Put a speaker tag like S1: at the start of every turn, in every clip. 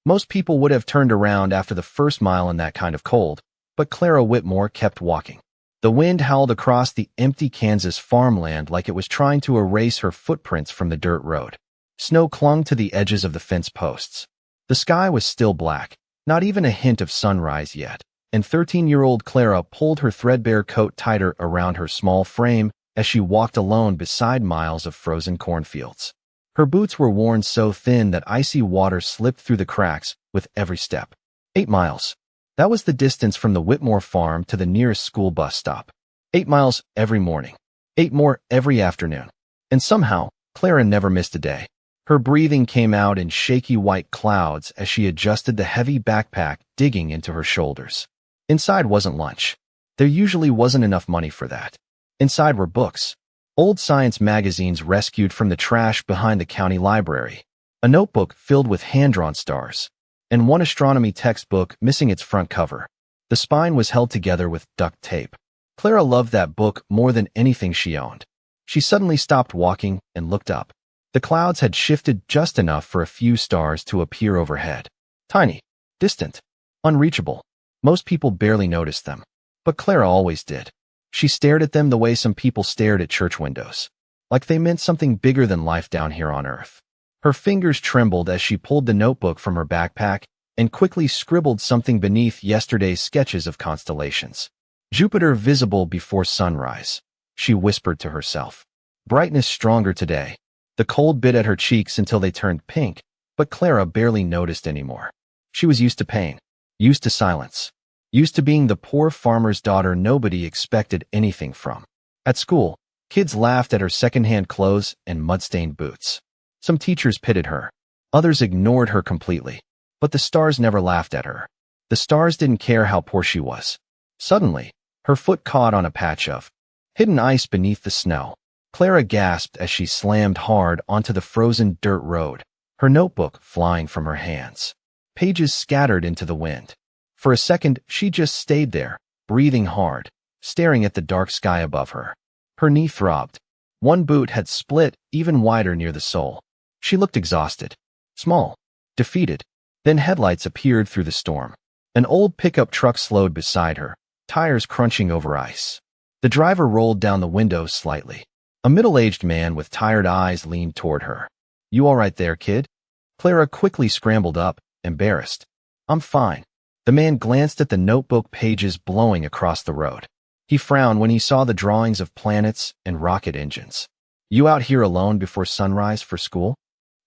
S1: Most people would have turned around after the first mile in that kind of cold, but Clara Whitmore kept walking. The wind howled across the empty Kansas farmland like it was trying to erase her footprints from the dirt road. Snow clung to the edges of the fence posts. The sky was still black, not even a hint of sunrise yet, and 13-year-old Clara pulled her threadbare coat tighter around her small frame as she walked alone beside miles of frozen cornfields. Her boots were worn so thin that icy water slipped through the cracks with every step. 8 miles. That was the distance from the Whitmore farm to the nearest school bus stop. 8 miles every morning. 8 more every afternoon. And somehow, Clara never missed a day. Her breathing came out in shaky white clouds as she adjusted the heavy backpack digging into her shoulders. Inside wasn't lunch. There usually wasn't enough money for that. Inside were books. Old science magazines rescued from the trash behind the county library. A notebook filled with hand-drawn stars. And one astronomy textbook missing its front cover. The spine was held together with duct tape. Clara loved that book more than anything she owned. She suddenly stopped walking and looked up. The clouds had shifted just enough for a few stars to appear overhead. Tiny, distant, unreachable. Most people barely noticed them. But Clara always did. She stared at them the way some people stared at church windows. Like they meant something bigger than life down here on Earth. Her fingers trembled as she pulled the notebook from her backpack and quickly scribbled something beneath yesterday's sketches of constellations. Jupiter visible before sunrise, she whispered to herself. Brightness stronger today. The cold bit at her cheeks until they turned pink, but Clara barely noticed anymore. She was used to pain, used to silence, used to being the poor farmer's daughter nobody expected anything from. At school, kids laughed at her secondhand clothes and mud-stained boots. Some teachers pitied her. Others ignored her completely. But the stars never laughed at her. The stars didn't care how poor she was. Suddenly, her foot caught on a patch of hidden ice beneath the snow. Clara gasped as she slammed hard onto the frozen dirt road, her notebook flying from her hands. Pages scattered into the wind. For a second, she just stayed there, breathing hard, staring at the dark sky above her. Her knee throbbed. One boot had split even wider near the sole. She looked exhausted, small, defeated. Then headlights appeared through the storm. An old pickup truck slowed beside her, tires crunching over ice. The driver rolled down the window slightly. A middle-aged man with tired eyes leaned toward her. You all right there, kid? Clara quickly scrambled up, embarrassed. I'm fine. The man glanced at the notebook pages blowing across the road. He frowned when he saw the drawings of planets and rocket engines. You out here alone before sunrise for school?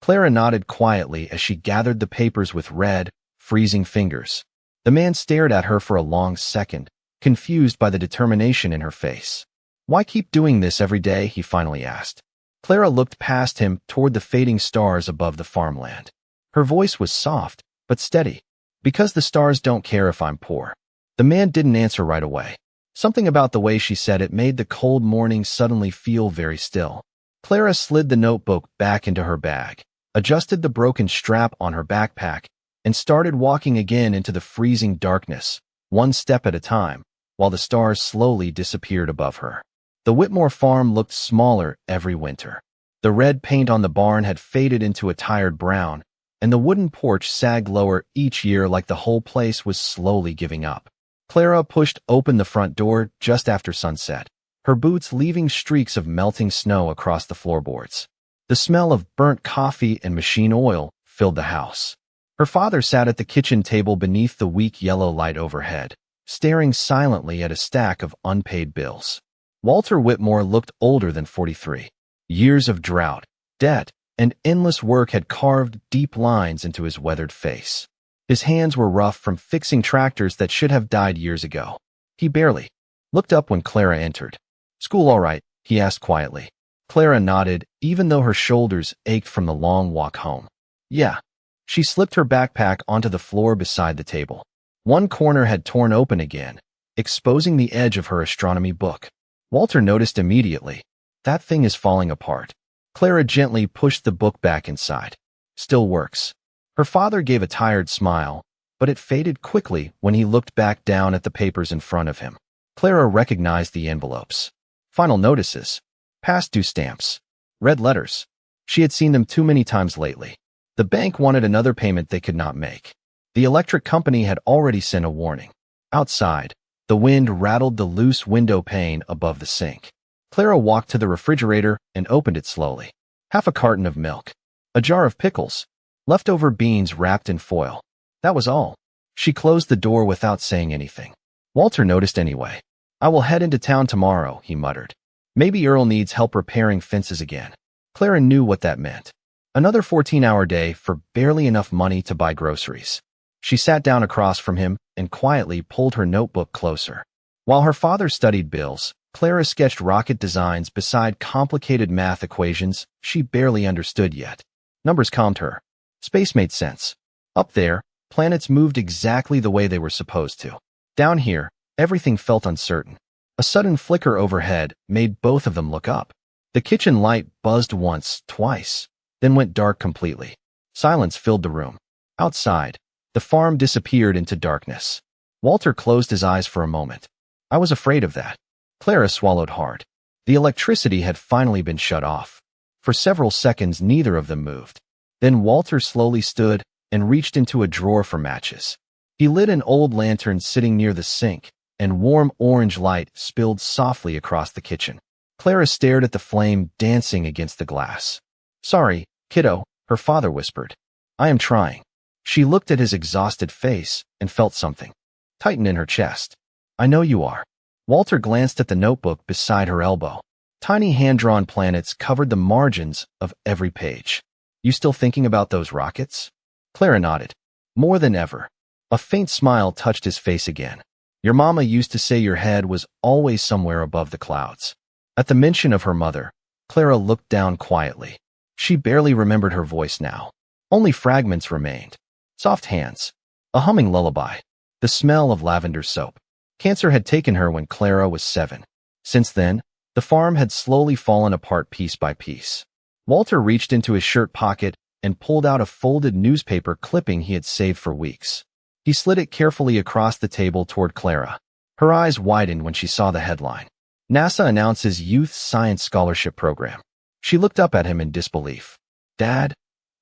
S1: Clara nodded quietly as she gathered the papers with red, freezing fingers. The man stared at her for a long second, confused by the determination in her face. Why keep doing this every day? He finally asked. Clara looked past him toward the fading stars above the farmland. Her voice was soft, but steady. Because the stars don't care if I'm poor. The man didn't answer right away. Something about the way she said it made the cold morning suddenly feel very still. Clara slid the notebook back into her bag, adjusted the broken strap on her backpack, and started walking again into the freezing darkness, one step at a time, while the stars slowly disappeared above her. The Whitmore farm looked smaller every winter. The red paint on the barn had faded into a tired brown, and the wooden porch sagged lower each year like the whole place was slowly giving up. Clara pushed open the front door just after sunset, her boots leaving streaks of melting snow across the floorboards. The smell of burnt coffee and machine oil filled the house. Her father sat at the kitchen table beneath the weak yellow light overhead, staring silently at a stack of unpaid bills. Walter Whitmore looked older than 43. Years of drought, debt, and endless work had carved deep lines into his weathered face. His hands were rough from fixing tractors that should have died years ago. He barely looked up when Clara entered. School all right? He asked quietly. Clara nodded, even though her shoulders ached from the long walk home. Yeah. She slipped her backpack onto the floor beside the table. One corner had torn open again, exposing the edge of her astronomy book. Walter noticed immediately. That thing is falling apart. Clara gently pushed the book back inside. Still works. Her father gave a tired smile, but it faded quickly when he looked back down at the papers in front of him. Clara recognized the envelopes. Final notices. Past due stamps. Red letters. She had seen them too many times lately. The The bank wanted another payment they could not make. The electric company had already sent a warning. Outside, the wind rattled the loose window pane above the sink. Clara walked to the refrigerator and opened it slowly. Half a carton of milk, a jar of pickles, leftover beans wrapped in foil. That was all. She closed the door without saying anything. Walter noticed anyway. "I will head into town tomorrow," he muttered. "Maybe Earl needs help repairing fences again." Clara knew what that meant. Another 14-hour day for barely enough money to buy groceries. She sat down across from him and quietly pulled her notebook closer. While her father studied bills, Clara sketched rocket designs beside complicated math equations she barely understood yet. Numbers calmed her. Space made sense. Up there, planets moved exactly the way they were supposed to. Down here, everything felt uncertain. A sudden flicker overhead made both of them look up. The kitchen light buzzed once, twice, then went dark completely. Silence filled the room. Outside, the farm disappeared into darkness. Walter closed his eyes for a moment. "I was afraid of that." Clara swallowed hard. The electricity had finally been shut off. For several seconds, neither of them moved. Then Walter slowly stood and reached into a drawer for matches. He lit an old lantern sitting near the sink, and warm orange light spilled softly across the kitchen. Clara stared at the flame dancing against the glass. "Sorry, kiddo," her father whispered. "I am trying." She looked at his exhausted face and felt something tighten in her chest. "I know you are." Walter glanced at the notebook beside her elbow. Tiny hand-drawn planets covered the margins of every page. "You still thinking about those rockets?" Clara nodded. "More than ever." A faint smile touched his face again. "Your mama used to say your head was always somewhere above the clouds." At the mention of her mother, Clara looked down quietly. She barely remembered her voice now. Only fragments remained. Soft hands. A humming lullaby. The smell of lavender soap. Cancer had taken her when Clara was 7. Since then, the farm had slowly fallen apart piece by piece. Walter reached into his shirt pocket and pulled out a folded newspaper clipping he had saved for weeks. He slid it carefully across the table toward Clara. Her eyes widened when she saw the headline. NASA announces Youth Science Scholarship Program. She looked up at him in disbelief. "Dad?"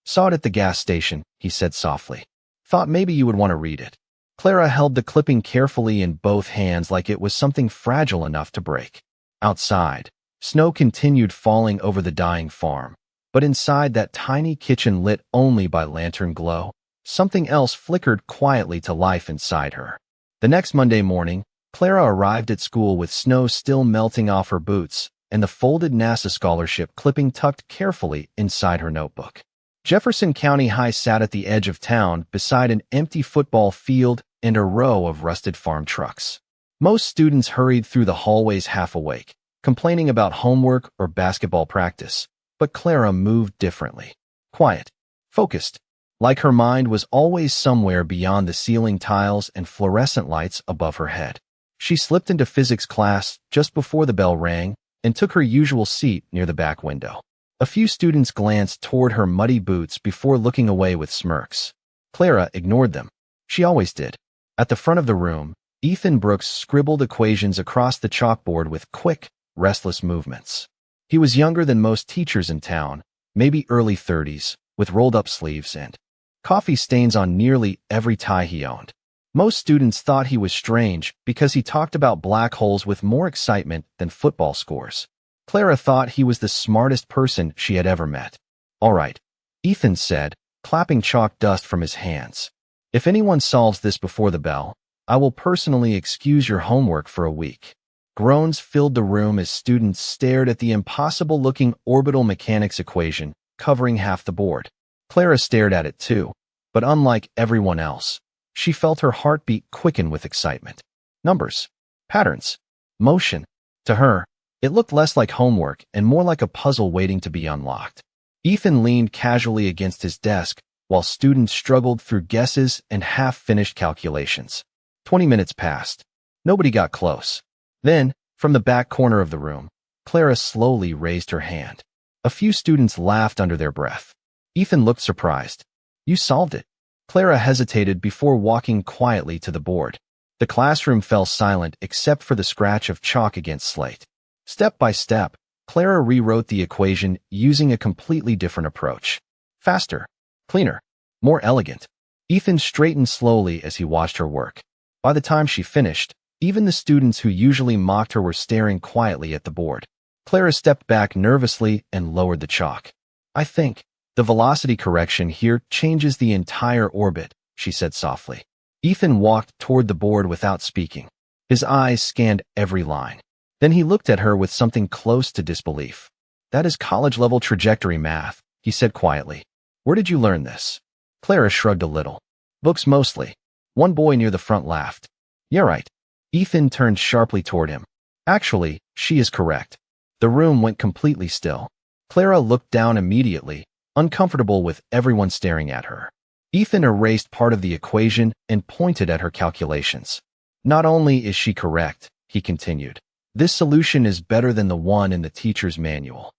S1: "Saw it at the gas station," he said softly. "Thought maybe you would want to read it." Clara held the clipping carefully in both hands like it was something fragile enough to break. Outside, snow continued falling over the dying farm, but inside that tiny kitchen lit only by lantern glow, something else flickered quietly to life inside her. The next Monday morning, Clara arrived at school with snow still melting off her boots and the folded NASA scholarship clipping tucked carefully inside her notebook. Jefferson County High sat at the edge of town beside an empty football field and a row of rusted farm trucks. Most students hurried through the hallways half awake, complaining about homework or basketball practice, but Clara moved differently. Quiet, focused, like her mind was always somewhere beyond the ceiling tiles and fluorescent lights above her head. She slipped into physics class just before the bell rang and took her usual seat near the back window. A few students glanced toward her muddy boots before looking away with smirks. Clara ignored them. She always did. At the front of the room, Ethan Brooks scribbled equations across the chalkboard with quick, restless movements. He was younger than most teachers in town, maybe early 30s, with rolled-up sleeves and coffee stains on nearly every tie he owned. Most students thought he was strange because he talked about black holes with more excitement than football scores. Clara thought he was the smartest person she had ever met. "All right," Ethan said, clapping chalk dust from his hands. "If anyone solves this before the bell, I will personally excuse your homework for a week." Groans filled the room as students stared at the impossible-looking orbital mechanics equation covering half the board. Clara stared at it too, but unlike everyone else, she felt her heartbeat quicken with excitement. Numbers, patterns, motion. To her, it looked less like homework and more like a puzzle waiting to be unlocked. Ethan leaned casually against his desk while students struggled through guesses and half-finished calculations. 20 minutes passed. Nobody got close. Then, from the back corner of the room, Clara slowly raised her hand. A few students laughed under their breath. Ethan looked surprised. "You solved it." Clara hesitated before walking quietly to the board. The classroom fell silent except for the scratch of chalk against slate. Step by step, Clara rewrote the equation using a completely different approach. Faster, cleaner, more elegant. Ethan straightened slowly as he watched her work. By the time she finished, even the students who usually mocked her were staring quietly at the board. Clara stepped back nervously and lowered the chalk. I think the velocity correction here changes the entire orbit, she said softly. Ethan walked toward the board without speaking. His eyes scanned every line. Then he looked at her with something close to disbelief. That is college-level trajectory math, he said quietly. Where did you learn this? Clara shrugged a little. Books mostly. One boy near the front laughed. You're right. Ethan turned sharply toward him. Actually, she is correct. The room went completely still. Clara looked down immediately, uncomfortable with everyone staring at her. Ethan erased part of the equation and pointed at her calculations. Not only is she correct, he continued, this solution is better than the one in the teacher's manual.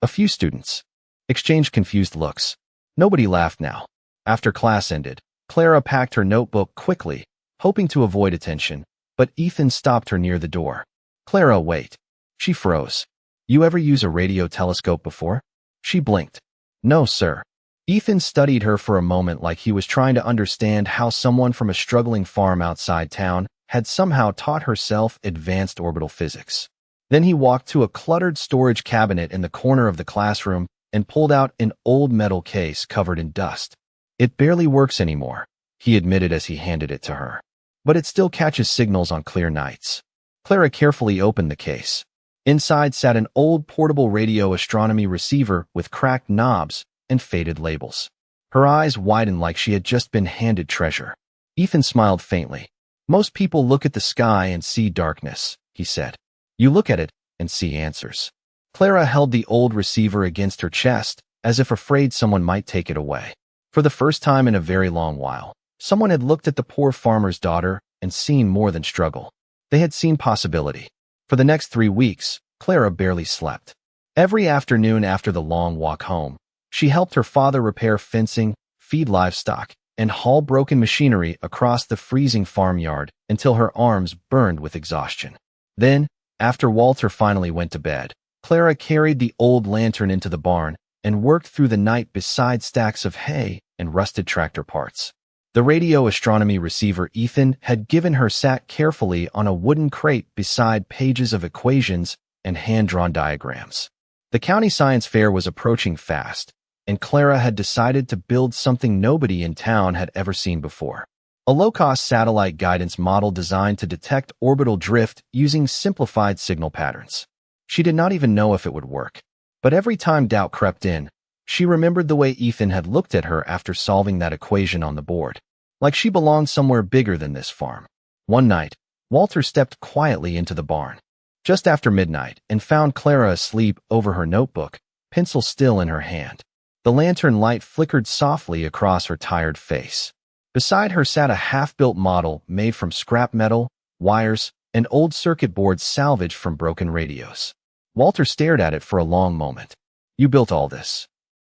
S1: A few students exchanged confused looks. Nobody laughed now. After class ended, Clara packed her notebook quickly, hoping to avoid attention, but Ethan stopped her near the door. Clara, wait. She froze. You ever use a radio telescope before? She blinked. No, sir. Ethan studied her for a moment like he was trying to understand how someone from a struggling farm outside town had somehow taught herself advanced orbital physics. Then he walked to a cluttered storage cabinet in the corner of the classroom and pulled out an old metal case covered in dust. It barely works anymore, he admitted as he handed it to her. But it still catches signals on clear nights. Clara carefully opened the case. Inside sat an old portable radio astronomy receiver with cracked knobs and faded labels. Her eyes widened like she had just been handed treasure. Ethan smiled faintly. Most people look at the sky and see darkness, he said. You look at it and see answers. Clara held the old receiver against her chest, as if afraid someone might take it away. For the first time in a very long while, someone had looked at the poor farmer's daughter and seen more than struggle. They had seen possibility. For the next 3 weeks, Clara barely slept. Every afternoon after the long walk home, she helped her father repair fencing, feed livestock, and haul broken machinery across the freezing farmyard until her arms burned with exhaustion. Then, after Walter finally went to bed, Clara carried the old lantern into the barn and worked through the night beside stacks of hay and rusted tractor parts. The radio astronomy receiver Ethan had given her sat carefully on a wooden crate beside pages of equations and hand-drawn diagrams. The county science fair was approaching fast, and Clara had decided to build something nobody in town had ever seen before. A low-cost satellite guidance model designed to detect orbital drift using simplified signal patterns. She did not even know if it would work. But every time doubt crept in, she remembered the way Ethan had looked at her after solving that equation on the board. Like she belonged somewhere bigger than this farm. One night, Walter stepped quietly into the barn, just after midnight, and found Clara asleep over her notebook, pencil still in her hand. The lantern light flickered softly across her tired face. Beside her sat a half-built model made from scrap metal, wires, and old circuit boards salvaged from broken radios. Walter stared at it for a long moment. You built all this?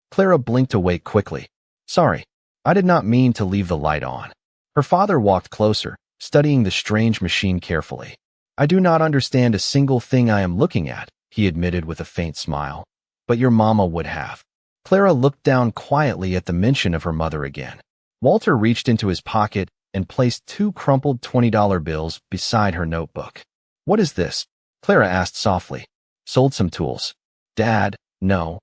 S1: Clara blinked awake quickly. Sorry, I did not mean to leave the light on. Her father walked closer, studying the strange machine carefully. I do not understand a single thing I am looking at, he admitted with a faint smile. But your mama would have. Clara looked down quietly at the mention of her mother again. Walter reached into his pocket and placed 2 crumpled $20 bills beside her notebook. What is this? Clara asked softly. Sold some tools. Dad, no.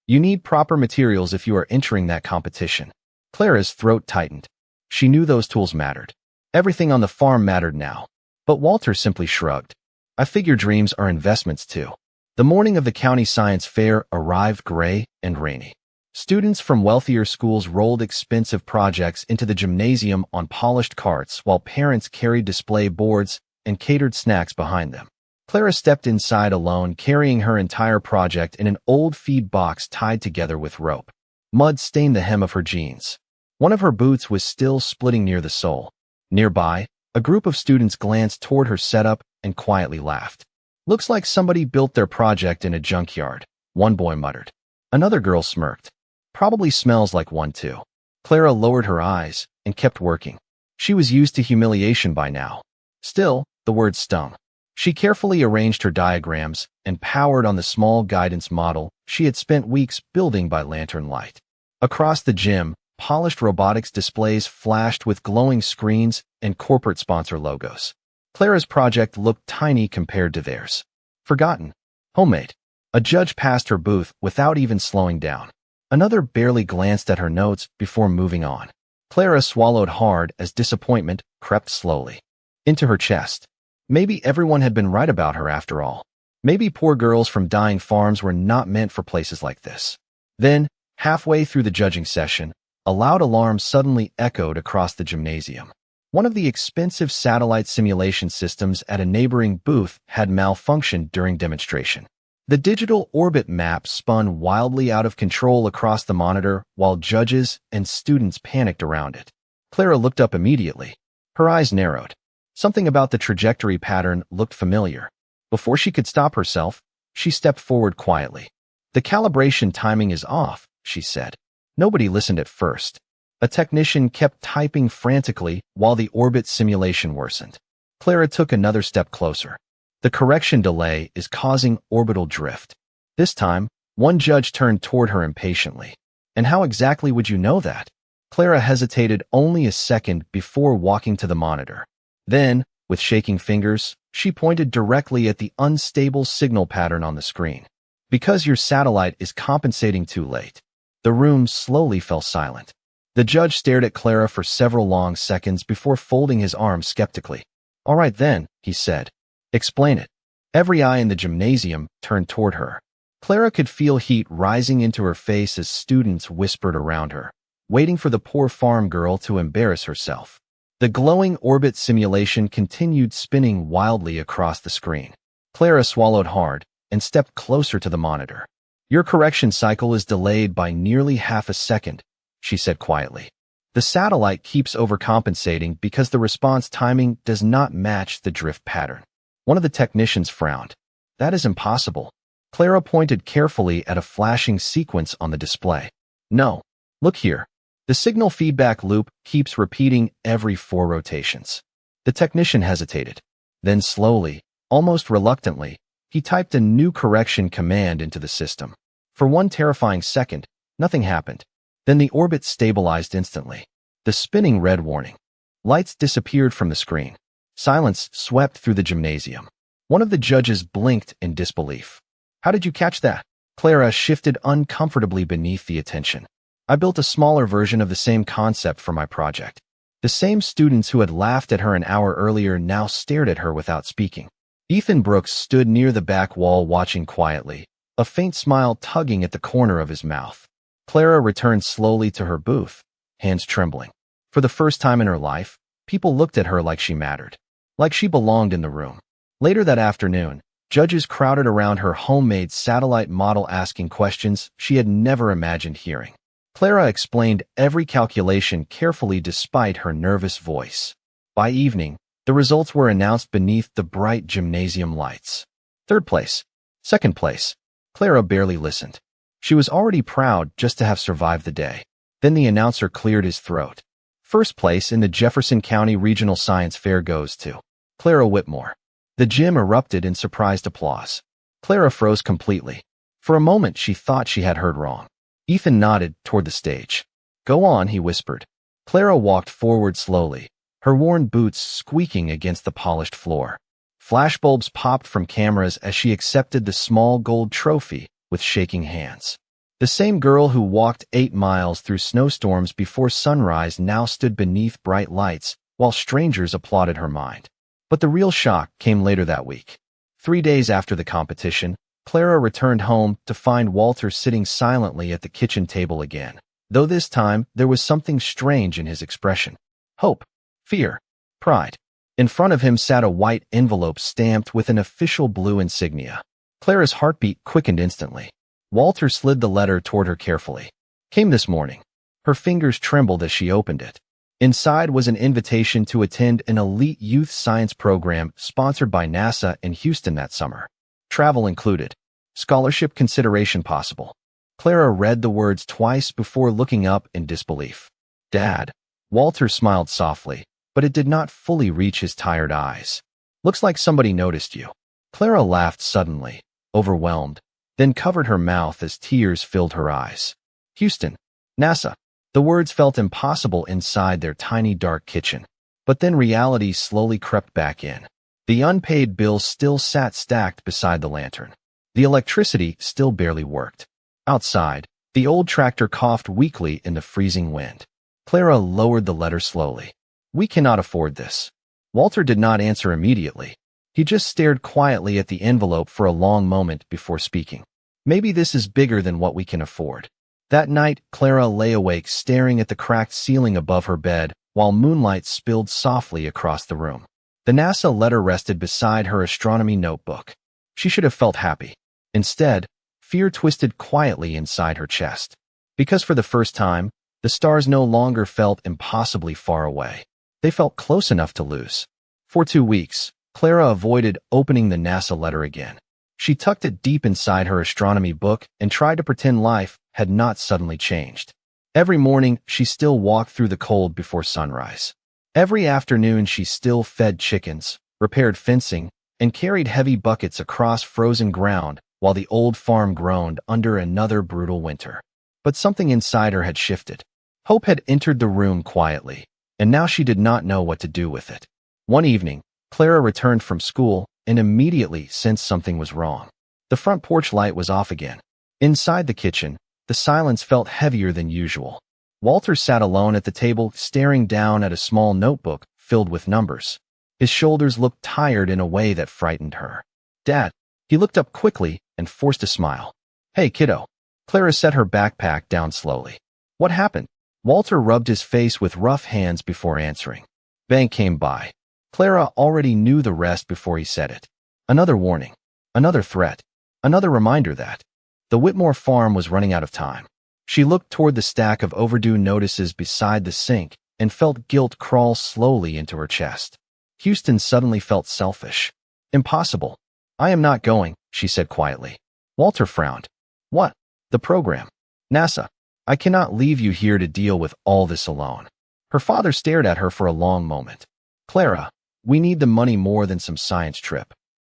S1: You need proper materials if you are entering that competition. Clara's throat tightened. She knew those tools mattered. Everything on the farm mattered now. But Walter simply shrugged. I figure dreams are investments too. The morning of the county science fair arrived gray and rainy. Students from wealthier schools rolled expensive projects into the gymnasium on polished carts while parents carried display boards and catered snacks behind them. Clara stepped inside alone, carrying her entire project in an old feed box tied together with rope. Mud stained the hem of her jeans. One of her boots was still splitting near the sole. Nearby, a group of students glanced toward her setup and quietly laughed. Looks like somebody built their project in a junkyard, one boy muttered. Another girl smirked. Probably smells like one too. Clara lowered her eyes and kept working. She was used to humiliation by now. Still, the words stung. She carefully arranged her diagrams and powered on the small guidance model she had spent weeks building by lantern light. Across the gym, polished robotics displays flashed with glowing screens and corporate sponsor logos. Clara's project looked tiny compared to theirs. Forgotten. Homemade. A judge passed her booth without even slowing down. Another barely glanced at her notes before moving on. Clara swallowed hard as disappointment crept slowly into her chest. Maybe everyone had been right about her after all. Maybe poor girls from dying farms were not meant for places like this. Then, halfway through the judging session, a loud alarm suddenly echoed across the gymnasium. One of the expensive satellite simulation systems at a neighboring booth had malfunctioned during demonstration. The digital orbit map spun wildly out of control across the monitor while judges and students panicked around it. Clara looked up immediately. Her eyes narrowed. Something about the trajectory pattern looked familiar. Before she could stop herself, she stepped forward quietly. "The calibration timing is off," she said. Nobody listened at first. A technician kept typing frantically while the orbit simulation worsened. Clara took another step closer. "The correction delay is causing orbital drift." This time, one judge turned toward her impatiently. "And how exactly would you know that?" Clara hesitated only a second before walking to the monitor. Then, with shaking fingers, she pointed directly at the unstable signal pattern on the screen. "Because your satellite is compensating too late." The room slowly fell silent. The judge stared at Clara for several long seconds before folding his arms skeptically. "All right then," he said. "Explain it." Every eye in the gymnasium turned toward her. Clara could feel heat rising into her face as students whispered around her, waiting for the poor farm girl to embarrass herself. The glowing orbit simulation continued spinning wildly across the screen. Clara swallowed hard and stepped closer to the monitor. "Your correction cycle is delayed by nearly half a second," she said quietly. "The satellite keeps overcompensating because the response timing does not match the drift pattern." One of the technicians frowned. "That is impossible." Clara pointed carefully at a flashing sequence on the display. "No. Look here. The signal feedback loop keeps repeating every 4 rotations." The technician hesitated. Then slowly, almost reluctantly, he typed a new correction command into the system. For one terrifying second, nothing happened. Then the orbit stabilized instantly. The spinning red warning. Lights disappeared from the screen. Silence swept through the gymnasium. One of the judges blinked in disbelief. "How did you catch that?" Clara shifted uncomfortably beneath the attention. "I built a smaller version of the same concept for my project." The same students who had laughed at her an hour earlier now stared at her without speaking. Ethan Brooks stood near the back wall watching quietly, a faint smile tugging at the corner of his mouth. Clara returned slowly to her booth, hands trembling. For the first time in her life, people looked at her like she mattered, like she belonged in the room. Later that afternoon, judges crowded around her homemade satellite model asking questions she had never imagined hearing. Clara explained every calculation carefully despite her nervous voice. By evening, the results were announced beneath the bright gymnasium lights. 3rd place. 2nd place. Clara barely listened. She was already proud just to have survived the day. Then the announcer cleared his throat. 1st place in the Jefferson County Regional Science Fair goes to Clara Whitmore. The gym erupted in surprised applause. Clara froze completely. For a moment, she thought she had heard wrong. Ethan nodded toward the stage. "Go on," he whispered. Clara walked forward slowly, her worn boots squeaking against the polished floor. Flashbulbs popped from cameras as she accepted the small gold trophy with shaking hands. The same girl who walked 8 miles through snowstorms before sunrise now stood beneath bright lights while strangers applauded her mind. But the real shock came later that week. 3 days after the competition, Clara returned home to find Walter sitting silently at the kitchen table again, though this time there was something strange in his expression. Hope, fear, pride. In front of him sat a white envelope stamped with an official blue insignia. Clara's heartbeat quickened instantly. Walter slid the letter toward her carefully. "Came this morning." Her fingers trembled as she opened it. Inside was an invitation to attend an elite youth science program sponsored by NASA in Houston that summer. Travel included. Scholarship consideration possible. Clara read the words twice before looking up in disbelief. "Dad." Walter smiled softly, but it did not fully reach his tired eyes. "Looks like somebody noticed you." Clara laughed suddenly, overwhelmed, then covered her mouth as tears filled her eyes. "Houston. NASA. The words felt impossible inside their tiny dark kitchen. But then reality slowly crept back in. The unpaid bills still sat stacked beside the lantern. The electricity still barely worked. Outside, the old tractor coughed weakly in the freezing wind. Clara lowered the letter slowly. "We cannot afford this." Walter did not answer immediately. He just stared quietly at the envelope for a long moment before speaking. "Maybe this is bigger than what we can afford." That night, Clara lay awake staring at the cracked ceiling above her bed while moonlight spilled softly across the room. The NASA letter rested beside her astronomy notebook. She should have felt happy. Instead, fear twisted quietly inside her chest. Because for the first time, the stars no longer felt impossibly far away. They felt close enough to lose. For 2 weeks, Clara avoided opening the NASA letter again. She tucked it deep inside her astronomy book and tried to pretend life had not suddenly changed. Every morning, she still walked through the cold before sunrise. Every afternoon, she still fed chickens, repaired fencing, and carried heavy buckets across frozen ground while the old farm groaned under another brutal winter. But something inside her had shifted. Hope had entered the room quietly, and now she did not know what to do with it. One evening, Clara returned from school and immediately sensed something was wrong. The front porch light was off again. Inside the kitchen, the silence felt heavier than usual. Walter sat alone at the table, staring down at a small notebook filled with numbers. His shoulders looked tired in a way that frightened her. "Dad." He looked up quickly and forced a smile. "Hey, kiddo." Clara set her backpack down slowly. "What happened?" Walter rubbed his face with rough hands before answering. Bank came by. Clara already knew the rest before he said it. Another warning. Another threat. Another reminder that the Whitmore farm was running out of time. She looked toward the stack of overdue notices beside the sink and felt guilt crawl slowly into her chest. Houston suddenly felt selfish. "Impossible. I am not going," she said quietly. Walter frowned. "What?" "The program. NASA. I cannot leave you here to deal with all this alone." Her father stared at her for a long moment. "Clara, we need the money more than some science trip."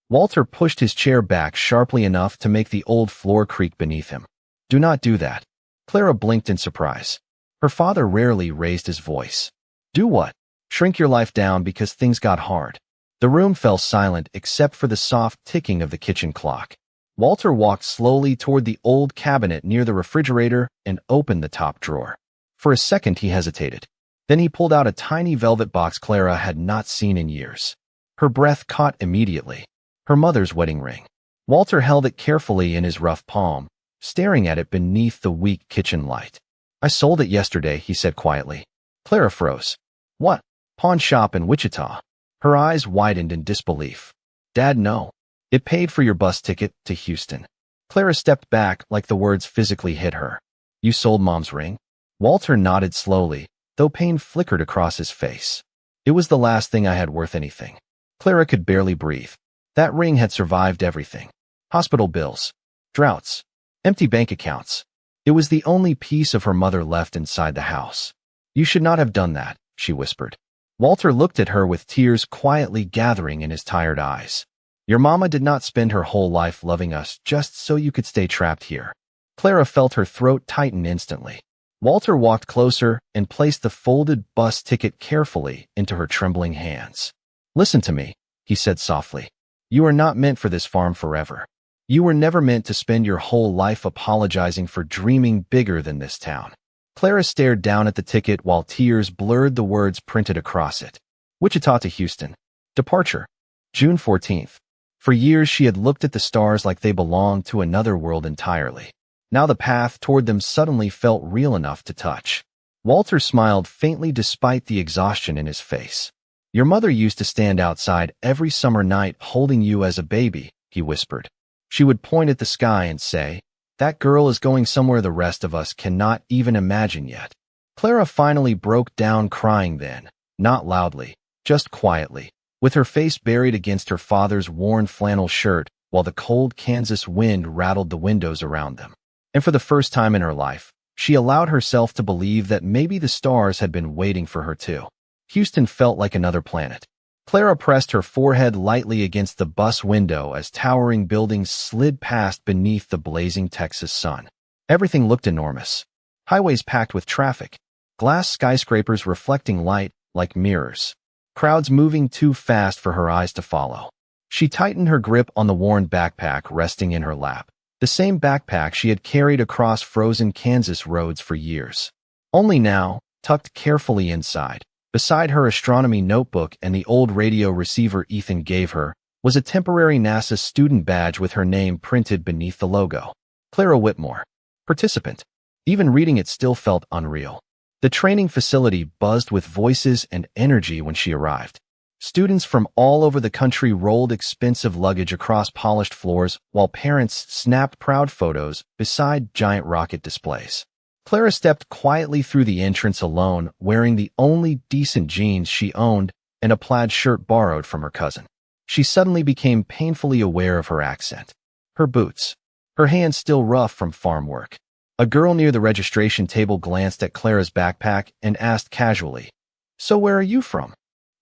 S1: Walter pushed his chair back sharply enough to make the old floor creak beneath him. "Do not do that." Clara blinked in surprise. Her father rarely raised his voice. "Do what?" "Shrink your life down because things got hard." The room fell silent except for the soft ticking of the kitchen clock. Walter walked slowly toward the old cabinet near the refrigerator and opened the top drawer. For a second he hesitated. Then he pulled out a tiny velvet box Clara had not seen in years. Her breath caught immediately. Her mother's wedding ring. Walter held it carefully in his rough palm, staring at it beneath the weak kitchen light. "I sold it yesterday," he said quietly. Clara froze. "What?" "Pawn shop in Wichita." Her eyes widened in disbelief. "Dad, no. It paid for your bus ticket to Houston." Clara stepped back like the words physically hit her. "You sold Mom's ring?" Walter nodded slowly, though pain flickered across his face. "It was the last thing I had worth anything." Clara could barely breathe. That ring had survived everything. Hospital bills, droughts, empty bank accounts. It was the only piece of her mother left inside the house. "You should not have done that," she whispered. Walter looked at her with tears quietly gathering in his tired eyes. "Your mama did not spend her whole life loving us just so you could stay trapped here." Clara felt her throat tighten instantly. Walter walked closer and placed the folded bus ticket carefully into her trembling hands. "Listen to me," he said softly. "You are not meant for this farm forever. You were never meant to spend your whole life apologizing for dreaming bigger than this town." Clara stared down at the ticket while tears blurred the words printed across it. Wichita to Houston. Departure. June 14th. For years she had looked at the stars like they belonged to another world entirely. Now the path toward them suddenly felt real enough to touch. Walter smiled faintly despite the exhaustion in his face. "Your mother used to stand outside every summer night holding you as a baby," he whispered. "She would point at the sky and say, 'That girl is going somewhere the rest of us cannot even imagine yet.'" Clara finally broke down crying then, not loudly, just quietly, with her face buried against her father's worn flannel shirt while the cold Kansas wind rattled the windows around them. And for the first time in her life, she allowed herself to believe that maybe the stars had been waiting for her too. Houston felt like another planet. Clara pressed her forehead lightly against the bus window as towering buildings slid past beneath the blazing Texas sun. Everything looked enormous. Highways packed with traffic, glass skyscrapers reflecting light like mirrors, crowds moving too fast for her eyes to follow. She tightened her grip on the worn backpack resting in her lap, the same backpack she had carried across frozen Kansas roads for years. Only now, tucked carefully inside, beside her astronomy notebook and the old radio receiver Ethan gave her, was a temporary NASA student badge with her name printed beneath the logo. Clara Whitmore, participant. Even reading it still felt unreal. The training facility buzzed with voices and energy when she arrived. Students from all over the country rolled expensive luggage across polished floors while parents snapped proud photos beside giant rocket displays. Clara stepped quietly through the entrance alone, wearing the only decent jeans she owned and a plaid shirt borrowed from her cousin. She suddenly became painfully aware of her accent. Her boots. Her hands still rough from farm work. A girl near the registration table glanced at Clara's backpack and asked casually, "So where are you from?"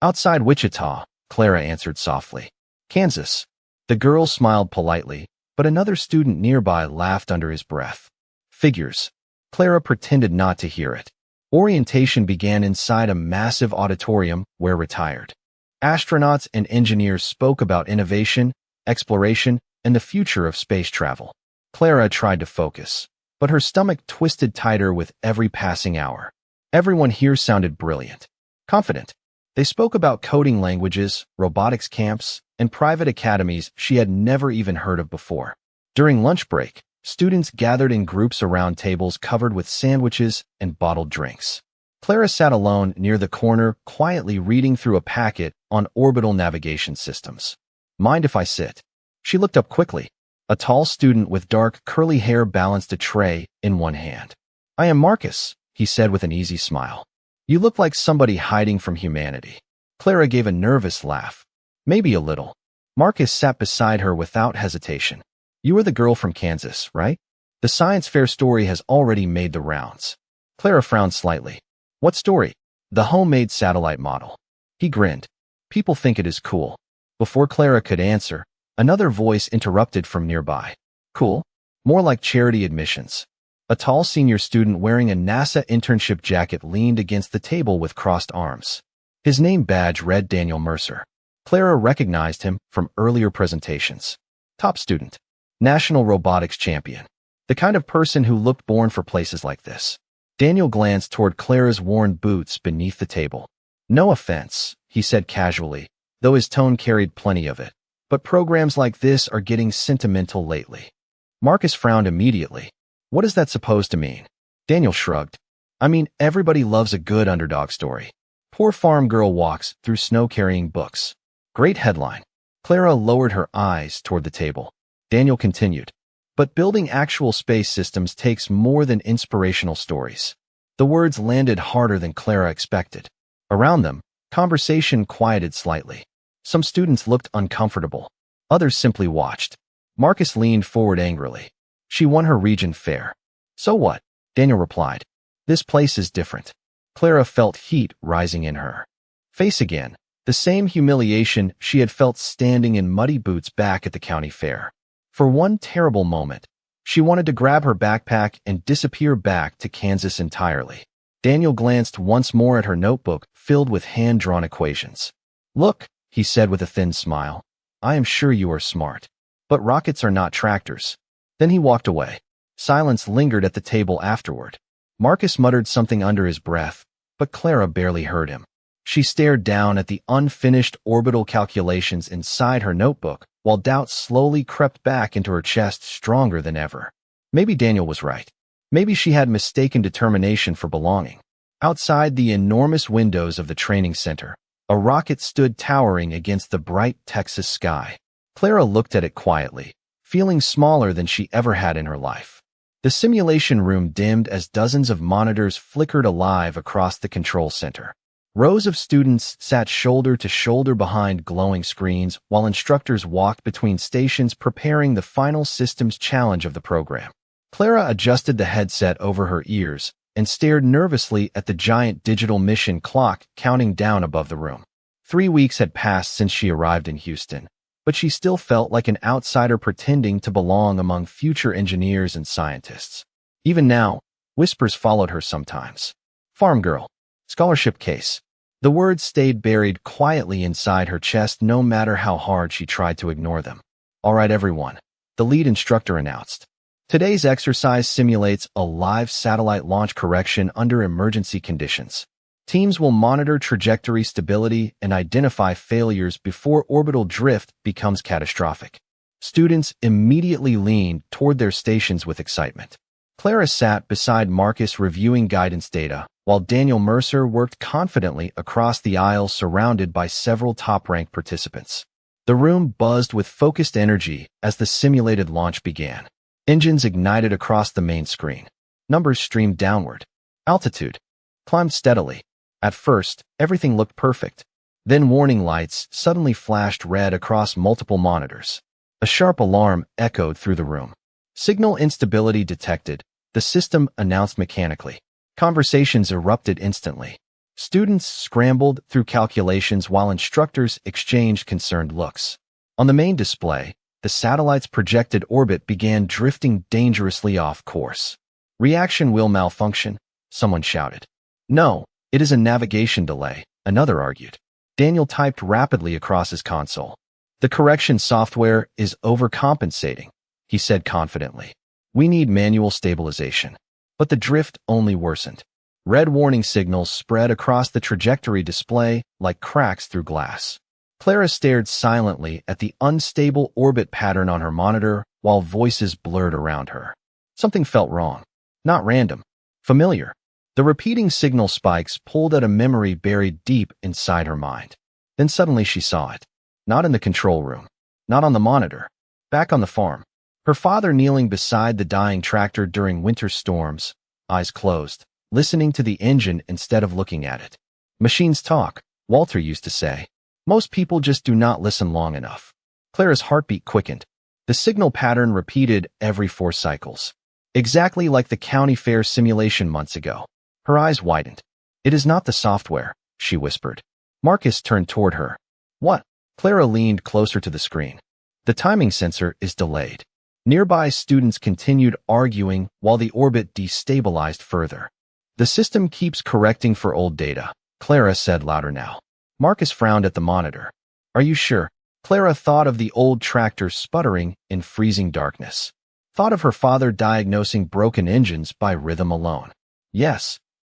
S1: "Outside Wichita," Clara answered softly. "Kansas." The girl smiled politely, but another student nearby laughed under his breath. Figures. Clara pretended not to hear it. Orientation began inside a massive auditorium where retired astronauts and engineers spoke about innovation, exploration, and the future of space travel. Clara tried to focus, but her stomach twisted tighter with every passing hour. Everyone here sounded brilliant, confident. They spoke about coding languages, robotics camps, and private academies she had never even heard of before. During lunch break, students gathered in groups around tables covered with sandwiches and bottled drinks. Clara sat alone near the corner, quietly reading through a packet on orbital navigation systems. "Mind if I sit?" She looked up quickly. A tall student with dark, curly hair balanced a tray in one hand. "I am Marcus," he said with an easy smile. "You look like somebody hiding from humanity." Clara gave a nervous laugh. "Maybe a little." Marcus sat beside her without hesitation. "You are the girl from Kansas, right? The science fair story has already made the rounds." Clara frowned slightly. "What story?" "The homemade satellite model." He grinned. "People think it is cool." Before Clara could answer, another voice interrupted from nearby. "Cool? More like charity admissions." A tall senior student wearing a NASA internship jacket leaned against the table with crossed arms. His name badge read Daniel Mercer. Clara recognized him from earlier presentations. Top student. National robotics champion. The kind of person who looked born for places like this. Daniel glanced toward Clara's worn boots beneath the table. "No offense," he said casually, though his tone carried plenty of it. "But programs like this are getting sentimental lately." Marcus frowned immediately. "What is that supposed to mean?" Daniel shrugged. "I mean, everybody loves a good underdog story. Poor farm girl walks through snow carrying books. Great headline." Clara lowered her eyes toward the table. Daniel continued. "But building actual space systems takes more than inspirational stories." The words landed harder than Clara expected. Around them, conversation quieted slightly. Some students looked uncomfortable. Others simply watched. Marcus leaned forward angrily. "She won her region fair." "So what?" Daniel replied. "This place is different." Clara felt heat rising in her face again, the same humiliation she had felt standing in muddy boots back at the county fair. For one terrible moment, she wanted to grab her backpack and disappear back to Kansas entirely. Daniel glanced once more at her notebook filled with hand-drawn equations. "Look," he said with a thin smile, "I am sure you are smart. But rockets are not tractors." Then he walked away. Silence lingered at the table afterward. Marcus muttered something under his breath, but Clara barely heard him. She stared down at the unfinished orbital calculations inside her notebook, while doubt slowly crept back into her chest stronger than ever. Maybe Daniel was right. Maybe she had mistaken determination for belonging. Outside the enormous windows of the training center, a rocket stood towering against the bright Texas sky. Clara looked at it quietly, feeling smaller than she ever had in her life. The simulation room dimmed as dozens of monitors flickered alive across the control center. Rows of students sat shoulder to shoulder behind glowing screens while instructors walked between stations preparing the final systems challenge of the program. Clara adjusted the headset over her ears and stared nervously at the giant digital mission clock counting down above the room. 3 weeks had passed since she arrived in Houston, but she still felt like an outsider pretending to belong among future engineers and scientists. Even now, whispers followed her sometimes. Farm girl. Scholarship case. The words stayed buried quietly inside her chest no matter how hard she tried to ignore them. All right, everyone. The lead instructor announced. Today's exercise simulates a live satellite launch correction under emergency conditions. Teams will monitor trajectory stability and identify failures before orbital drift becomes catastrophic. Students immediately leaned toward their stations with excitement. Clara sat beside Marcus reviewing guidance data, while Daniel Mercer worked confidently across the aisle surrounded by several top-ranked participants. The room buzzed with focused energy as the simulated launch began. Engines ignited across the main screen. Numbers streamed downward. Altitude climbed steadily. At first, everything looked perfect. Then warning lights suddenly flashed red across multiple monitors. A sharp alarm echoed through the room. Signal instability detected, the system announced mechanically. Conversations erupted instantly. Students scrambled through calculations while instructors exchanged concerned looks. On the main display, the satellite's projected orbit began drifting dangerously off course. Reaction wheel malfunction, someone shouted. No, it is a navigation delay, another argued. Daniel typed rapidly across his console. The correction software is overcompensating, he said confidently. We need manual stabilization. But the drift only worsened. Red warning signals spread across the trajectory display like cracks through glass. Clara stared silently at the unstable orbit pattern on her monitor while voices blurred around her. Something felt wrong. Not random. Familiar. The repeating signal spikes pulled at a memory buried deep inside her mind. Then suddenly she saw it. Not in the control room. Not on the monitor. Back on the farm. Her father kneeling beside the dying tractor during winter storms, eyes closed, listening to the engine instead of looking at it. Machines talk, Walter used to say. Most people just do not listen long enough. Clara's heartbeat quickened. The signal pattern repeated every 4 cycles. Exactly like the county fair simulation months ago. Her eyes widened. It is not the software, she whispered. Marcus turned toward her. What? Clara leaned closer to the screen. The timing sensor is delayed. Nearby students continued arguing while the orbit destabilized further. The system keeps correcting for old data, Clara said louder now. Marcus frowned at the monitor. Are you sure? Clara thought of the old tractor sputtering in freezing darkness. Thought of her father diagnosing broken engines by rhythm alone. Yes.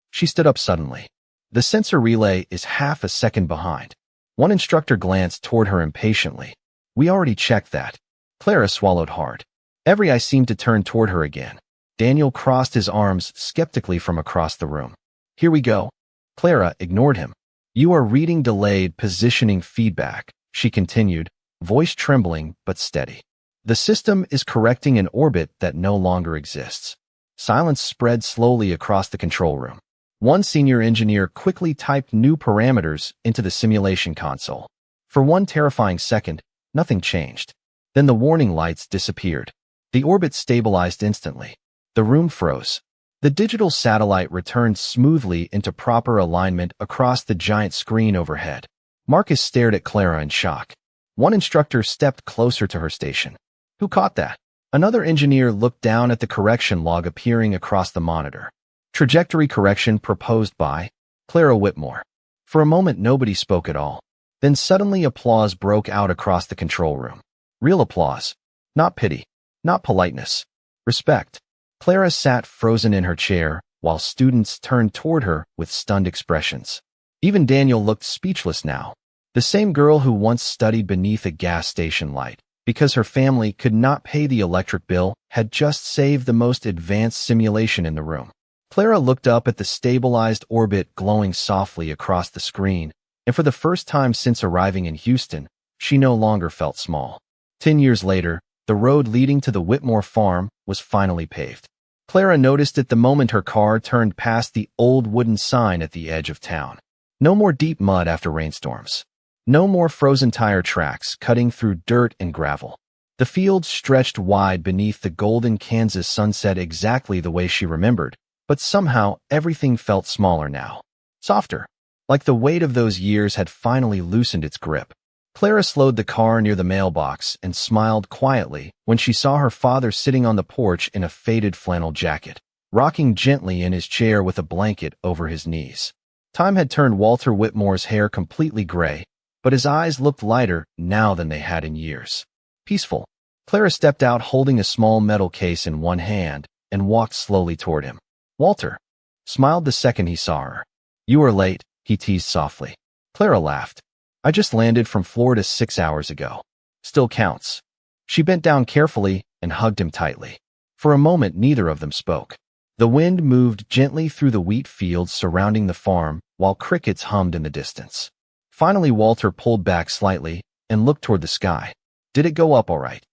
S1: She stood up suddenly. The sensor relay is half a second behind. One instructor glanced toward her impatiently. We already checked that. Clara swallowed hard. Every eye seemed to turn toward her again. Daniel crossed his arms skeptically from across the room. Here we go. Clara ignored him. You are reading delayed positioning feedback, she continued, voice trembling but steady. The system is correcting an orbit that no longer exists. Silence spread slowly across the control room. One senior engineer quickly typed new parameters into the simulation console. For one terrifying second, nothing changed. Then the warning lights disappeared. The orbit stabilized instantly. The room froze. The digital satellite returned smoothly into proper alignment across the giant screen overhead. Marcus stared at Clara in shock. One instructor stepped closer to her station. Who caught that? Another engineer looked down at the correction log appearing across the monitor. Trajectory correction proposed by Clara Whitmore. For a moment, nobody spoke at all. Then suddenly applause broke out across the control room. Real applause. Not pity. Not politeness. Respect. Clara sat frozen in her chair, while students turned toward her with stunned expressions. Even Daniel looked speechless now. The same girl who once studied beneath a gas station light, because her family could not pay the electric bill, had just saved the most advanced simulation in the room. Clara looked up at the stabilized orbit glowing softly across the screen, and for the first time since arriving in Houston, she no longer felt small. 10 years later, the road leading to the Whitmore farm was finally paved. Clara noticed it the moment her car turned past the old wooden sign at the edge of town. No more deep mud after rainstorms. No more frozen tire tracks cutting through dirt and gravel. The fields stretched wide beneath the golden Kansas sunset exactly the way she remembered, but somehow everything felt smaller now. Softer. Like the weight of those years had finally loosened its grip. Clara slowed the car near the mailbox and smiled quietly when she saw her father sitting on the porch in a faded flannel jacket. rocking gently in his chair with a blanket over his knees. Time had turned Walter Whitmore's hair completely gray, but his eyes looked lighter now than they had in years. Peaceful. Clara stepped out holding a small metal case in one hand and walked slowly toward him. Walter smiled the second he saw her. "You are late," he teased softly. Clara laughed. "I just landed from Florida 6 hours ago. Still counts." She bent down carefully and hugged him tightly. For a moment, neither of them spoke. The wind moved gently through the wheat fields surrounding the farm, while crickets hummed in the distance. Finally, Walter pulled back slightly and looked toward the sky. "Did it go up all right?"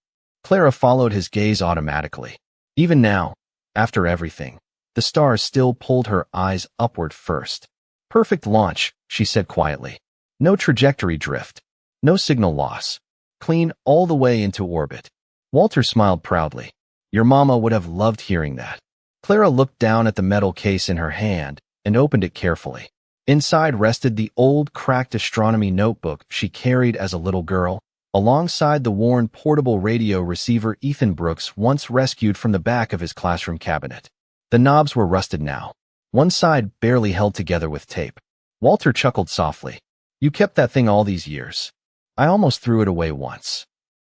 S1: Clara followed his gaze automatically. Even now, after everything, the stars still pulled her eyes upward first. "Perfect launch," she said quietly. "No trajectory drift. No signal loss. Clean all the way into orbit." Walter smiled proudly. "Your mama would have loved hearing that." Clara looked down at the metal case in her hand and opened it carefully. Inside rested the old, cracked astronomy notebook she carried as a little girl, alongside the worn portable radio receiver Ethan Brooks once rescued from the back of his classroom cabinet. The knobs were rusted now, one side barely held together with tape. Walter chuckled softly. "You kept that thing all these years. I almost threw it away once."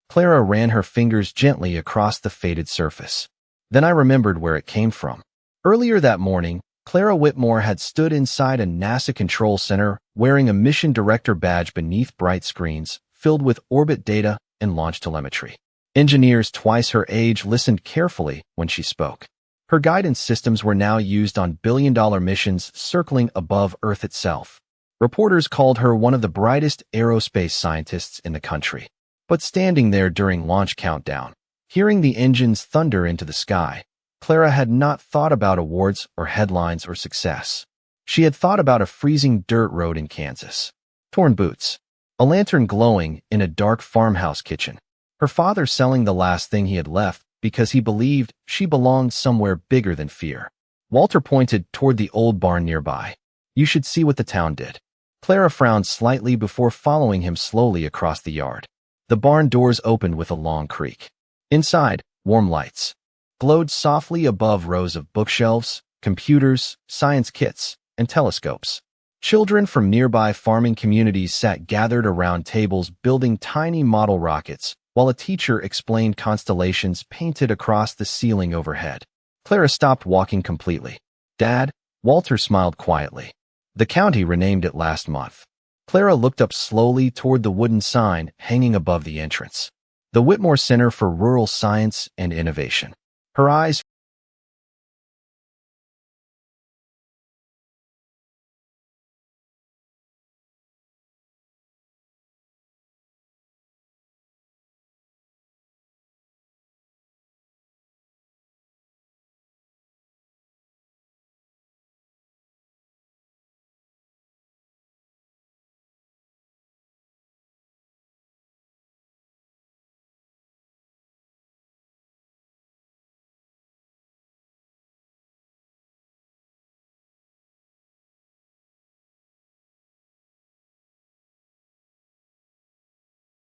S1: Clara ran her fingers gently across the faded surface. Then I remembered where it came from. Earlier that morning, Clara Whitmore had stood inside a NASA control center wearing a mission director badge beneath bright screens filled with orbit data and launch telemetry. Engineers twice her age listened carefully when she spoke. Her guidance systems were now used on billion-dollar missions circling above Earth itself. Reporters called her one of the brightest aerospace scientists in the country. But standing there during launch countdown, hearing the engines thunder into the sky, Clara had not thought about awards or headlines or success. She had thought about a freezing dirt road in Kansas, torn boots, a lantern glowing in a dark farmhouse kitchen, her father selling the last thing he had left because he believed she belonged somewhere bigger than fear. Walter pointed toward the old barn nearby. "You should see what the town did." Clara frowned slightly before following him slowly across the yard. The barn doors opened with a long creak. Inside, warm lights glowed softly above rows of bookshelves, computers, science kits, and telescopes. Children from nearby farming communities sat gathered around tables building tiny model rockets, while a teacher explained constellations painted across the ceiling overhead. Clara stopped walking completely. "Dad?" Walter smiled quietly. "The county renamed it last month." Clara looked up slowly toward the wooden sign hanging above the entrance. The Whitmore Center for Rural Science and Innovation. Her eyes